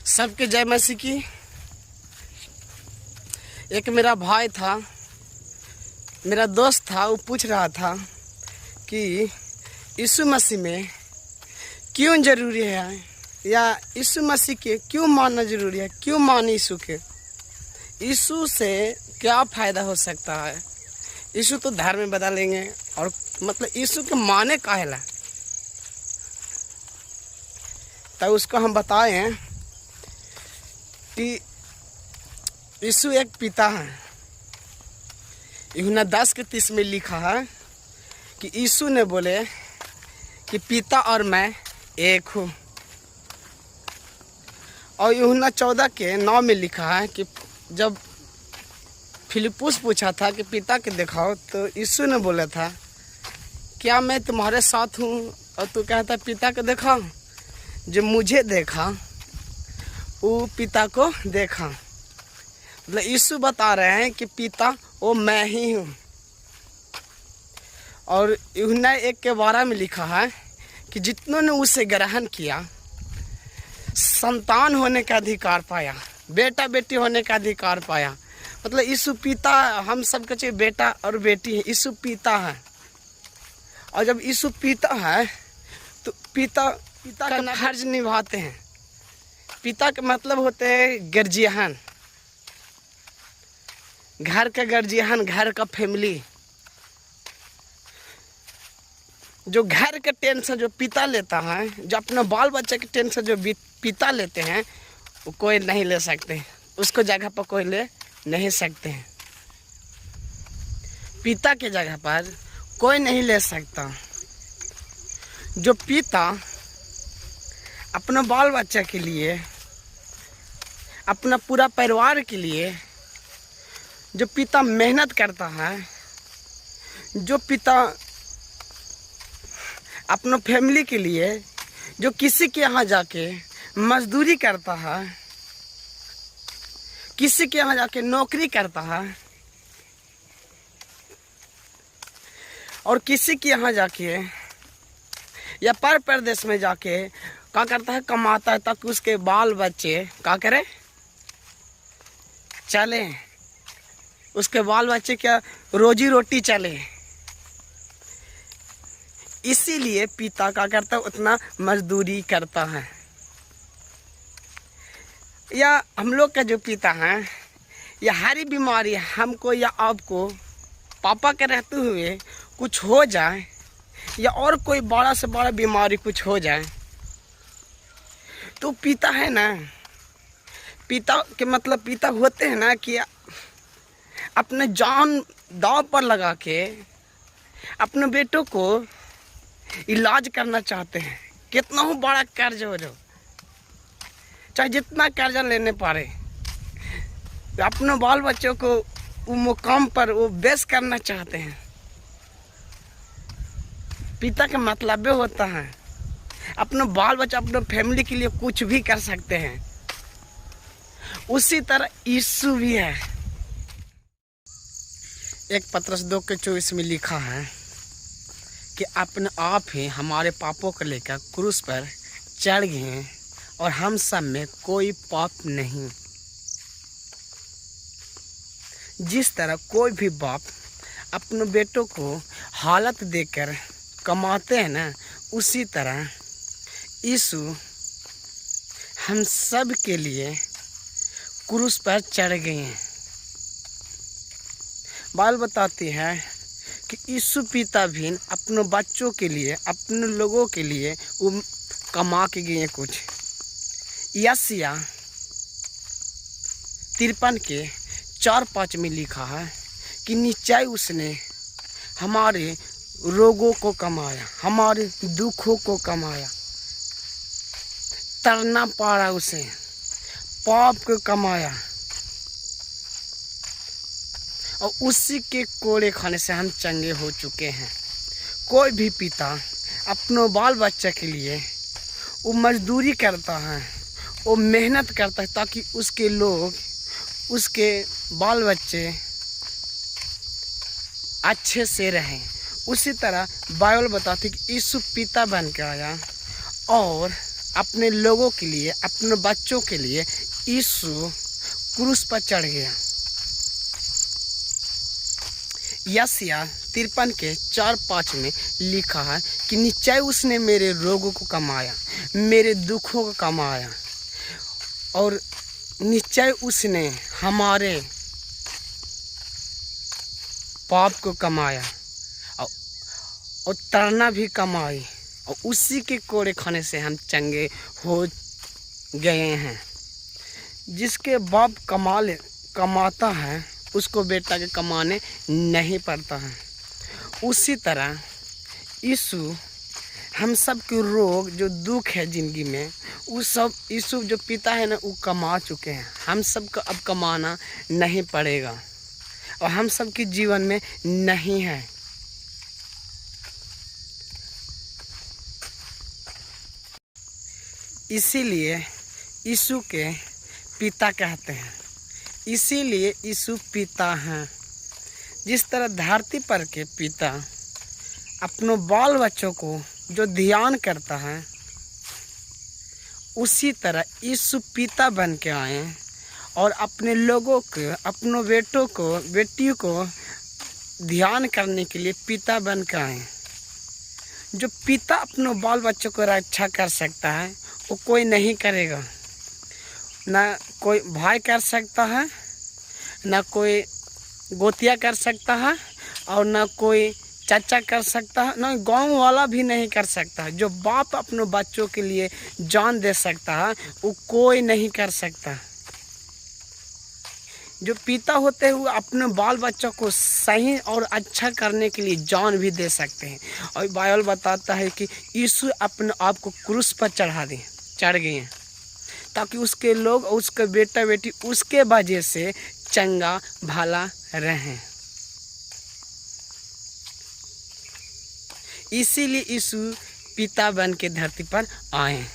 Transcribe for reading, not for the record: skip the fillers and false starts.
सबके जय मसीह की। एक मेरा भाई था, मेरा दोस्त था, वो पूछ रहा था कि यीशु मसीह में क्यों जरूरी है या यीशु मसीह के क्यों मानना जरूरी है, क्यों माने यीशु के, यीशु से क्या फ़ायदा हो सकता है। यीशु तो धर्म में बदलेंगे और मतलब यीशु के माने काहेला। तब उसको हम बताए हैं कि यीशु एक पिता है। यूहन्ना 10:30 में लिखा है कि यीशु ने बोले कि पिता और मैं एक हूँ। और यूहन्ना 14:9 में लिखा है कि जब फिलिप्पुस पूछा था कि पिता के दिखाओ, तो यीशु ने बोला था क्या मैं तुम्हारे साथ हूँ और तू कहता पिता को दिखाओ। जो मुझे देखा वो पिता को देखा। मतलब यीशु बता रहे हैं कि पिता वो मैं ही हूँ। और यूहन्ना 1:12 में लिखा है कि जितनों ने उसे ग्रहण किया संतान होने का अधिकार पाया, बेटा बेटी होने का अधिकार पाया। मतलब यीशु पिता, हम सबके चाहिए बेटा और बेटी है, यीशु पिता है। और जब यीशु पिता है तो पिता का फर्ज निभाते हैं। पिता का मतलब होते हैं गार्जियन, घर का गार्जियन, घर का फैमिली। जो घर का टेंशन जो पिता लेता है, जो अपने बाल बच्चे के टेंशन जो पिता लेते हैं, वो कोई नहीं ले सकते, उसको जगह पर कोई ले नहीं सकते हैं। पिता के जगह पर कोई नहीं ले सकता। जो पिता अपने बाल बच्चा के लिए, अपना पूरा परिवार के लिए, जो पिता मेहनत करता है, जो पिता अपने फैमिली के लिए, जो किसी के यहाँ जाके मजदूरी करता है, किसी के यहाँ जाके नौकरी करता है और किसी के यहाँ जाके या पर प्रदेश में जाके क्या करता है, कमाता है ताकि उसके बाल बच्चे क्या करें, चले, उसके बाल बच्चे क्या रोजी रोटी चले। इसीलिए पिता क्या करता है, उतना मजदूरी करता है। या हम लोग का जो पिता हैं, या हरी बीमारी हमको या आपको पापा के रहते हुए कुछ हो जाए, या और कोई बड़ा से बड़ा बीमारी कुछ हो जाए, तो पिता है ना, पिता के मतलब पिता होते हैं ना कि अपने जान दांव पर लगा के अपने बेटों को इलाज करना चाहते हैं। कितना हो बड़ा कर्ज हो जाओ, चाहे जितना कर्जा लेने पारे, अपने बाल बच्चों को वो मुकाम पर वो बेस करना चाहते हैं। पिता का मतलब होता है अपने बाल बच्चा, अपने फैमिली के लिए कुछ भी कर सकते हैं। उसी तरह यीशु भी है। एक पत्रस 2:24 में लिखा है कि अपने आप ही हमारे पापों को लेकर क्रूस पर चढ़ गए और हम सब में कोई पाप नहीं। जिस तरह कोई भी बाप अपने बेटों को हालत देकर कमाते हैं ना, उसी तरह यीशु हम सब के लिए क्रूस पर चढ़ गए हैं। बाइबल बताती है कि यीशु पिता भी अपने बच्चों के लिए, अपने लोगों के लिए वो कमा के गए कुछ। यशायाह 53:4-5 में लिखा है कि निश्चय उसने हमारे रोगों को कमाया, हमारे दुखों को कमाया, तरना पड़ा उसे, पाप को कमाया, और उसी के कोड़े खाने से हम चंगे हो चुके हैं। कोई भी पिता अपने बाल बच्चे के लिए वो मजदूरी करता है, वो मेहनत करता है ताकि उसके लोग, उसके बाल बच्चे अच्छे से रहें। उसी तरह बाइबल बताती कि यीशु पिता बन के आया और अपने लोगों के लिए, अपने बच्चों के लिए यीशु क्रूस पर चढ़ गया। यशायाह 53 के 4-5 में लिखा है कि निश्चय उसने मेरे रोगों को कमाया, मेरे दुखों को कमाया, और निश्चय उसने हमारे पाप को कमाया और तरना भी कमाई, और उसी के कोड़े खाने से हम चंगे हो गए हैं। जिसके बाप कमाता है उसको बेटा के कमाने नहीं पड़ता है। उसी तरह यीशु हम सब के रोग जो दुख है ज़िंदगी में, वो सब यीशु जो पिता है ना वो कमा चुके हैं। हम सब को अब कमाना नहीं पड़ेगा और हम सब के जीवन में नहीं है। इसीलिए यीशु के पिता कहते हैं, इसीलिए यीशु पिता हैं। जिस तरह धरती पर के पिता अपनों बाल बच्चों को जो ध्यान करता है, उसी तरह यीशु पिता बन के आए और अपने लोगों को, अपनों बेटों को, बेटियों को ध्यान करने के लिए पिता बन के आए। जो पिता अपनों बाल बच्चों को रक्षा कर सकता है वो कोई नहीं करेगा। ना कोई भाई कर सकता है, ना कोई गोतिया कर सकता है, और ना कोई चाचा कर सकता है, ना गांव वाला भी नहीं कर सकता है। जो बाप अपने बच्चों के लिए जान दे सकता है वो कोई नहीं कर सकता। जो पिता होते हुए अपने बाल बच्चों को सही और अच्छा करने के लिए जान भी दे सकते हैं। और बाइबल बताता है कि यीशु अपने आप को क्रूस पर चढ़ गए हैं ताकि उसके लोग, उसके बेटा बेटी उसके वजह से चंगा भला रहें। इसीलिए यीशु पिता बन के धरती पर आए।